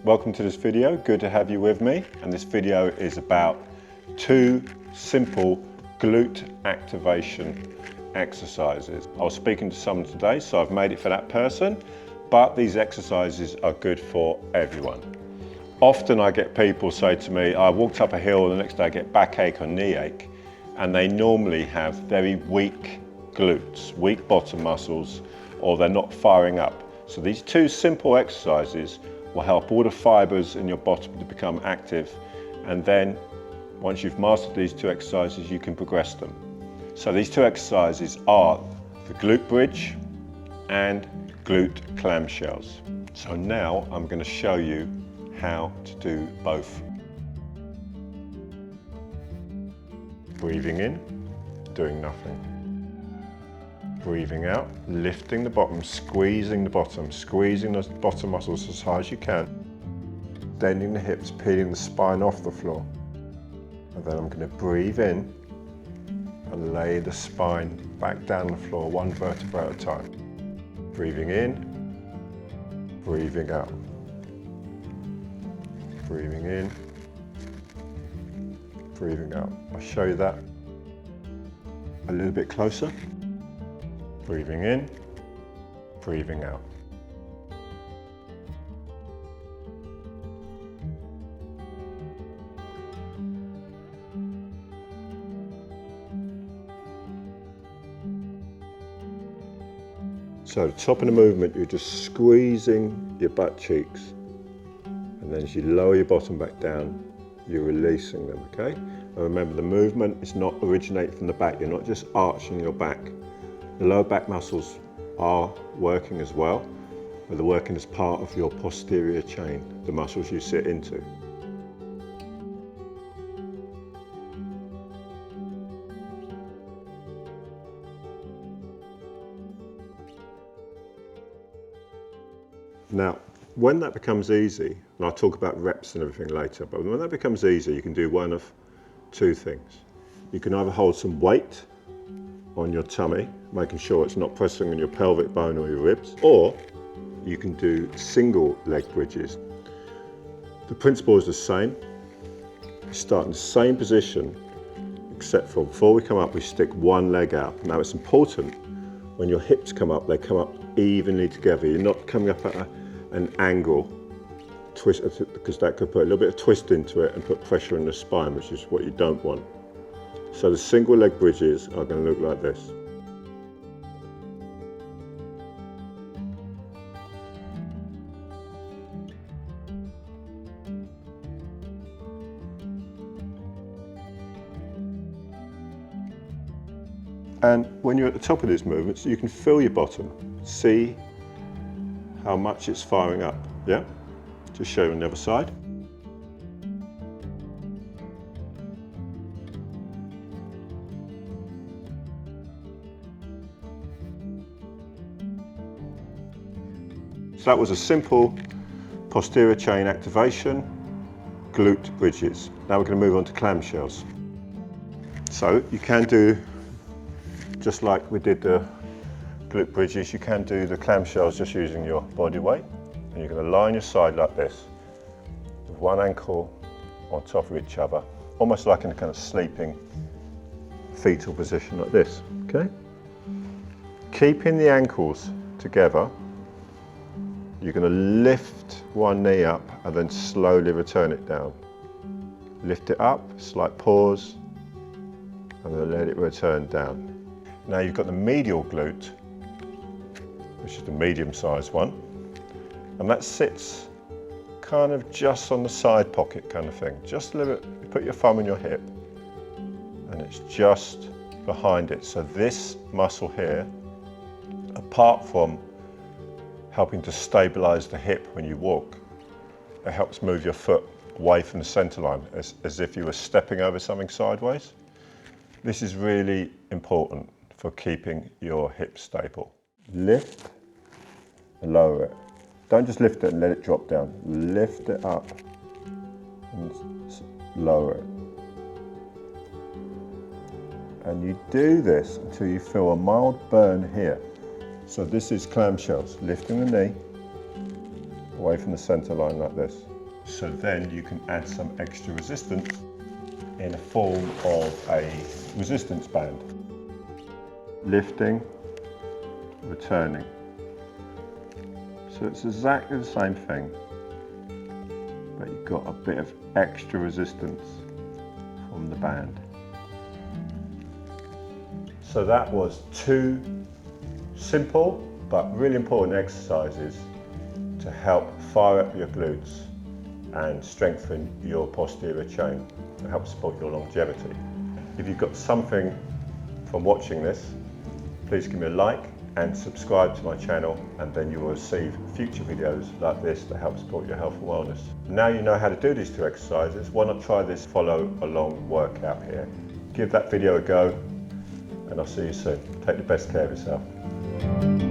Welcome to this video, good to have you with me. And this video is about 2 simple glute activation exercises. I was speaking to someone today, so I've made it for that person, but these exercises are good for everyone. Often I get people say to me, I walked up a hill, the next day I get backache or knee ache, and they normally have very weak glutes, weak bottom muscles, or they're not firing up. So these 2 simple exercises will help all the fibers in your bottom to become active, and then once you've mastered these 2 exercises, you can progress them. So these 2 exercises are the glute bridge and glute clamshells. So now I'm going to show you how to do both. Breathing in, doing nothing. Breathing out, lifting the bottom, squeezing the bottom muscles as hard as you can. Bending the hips, peeling the spine off the floor. And then I'm going to breathe in and lay the spine back down the floor, 1 vertebra at a time. Breathing in, breathing out. Breathing in, breathing out. I'll show you that a little bit closer. Breathing in, breathing out. So at the top of the movement, you're just squeezing your butt cheeks. And then as you lower your bottom back down, you're releasing them, okay? And remember, the movement is not originating from the back. You're not just arching your back. The lower back muscles are working as well, but they're working as part of your posterior chain, the muscles you sit into. Now, when that becomes easy, and I'll talk about reps and everything later, but when that becomes easy, you can do one of 2 things. You can either hold some weight on your tummy, making sure it's not pressing on your pelvic bone or your ribs, or you can do single leg bridges. The principle is the same. You start in the same position, except for before we come up, we stick 1 leg out. Now it's important when your hips come up, they come up evenly together. You're not coming up at an angle, twist, because that could put a little bit of twist into it and put pressure in the spine, which is what you don't want. So the single leg bridges are going to look like this. And when you're at the top of these movements, you can feel your bottom. See how much it's firing up, yeah? Just show you on the other side. So that was a simple posterior chain activation, glute bridges. Now we're going to move on to clamshells. So you can do, just like we did the glute bridges, you can do the clamshells just using your body weight. And you're going to lie on your side like this, with 1 ankle on top of each other, almost like in a kind of sleeping fetal position like this, okay? Keeping the ankles together, you're going to lift 1 knee up and then slowly return it down. Lift it up, slight pause, and then let it return down. Now you've got the medial glute, which is the medium-sized one, and that sits kind of just on the side pocket kind of thing. Just a little bit, you put your thumb on your hip, and it's just behind it. So this muscle here, apart from helping to stabilize the hip when you walk, it helps move your foot away from the center line, as if you were stepping over something sideways. This is really important for keeping your hips stable. Lift and lower it. Don't just lift it and let it drop down. Lift it up and lower it. And you do this until you feel a mild burn here. So this is clamshells, lifting the knee away from the center line like this. So then you can add some extra resistance in the form of a resistance band. Lifting, returning. So it's exactly the same thing, but you've got a bit of extra resistance from the band. So that was 2 simple but really important exercises to help fire up your glutes and strengthen your posterior chain and help support your longevity. If you've got something from watching this, please give me a like and subscribe to my channel, and then you will receive future videos like this to help support your health and wellness. Now you know how to do these 2 exercises, why not try this follow along workout here? Give that video a go, and I'll see you soon. Take the best care of yourself.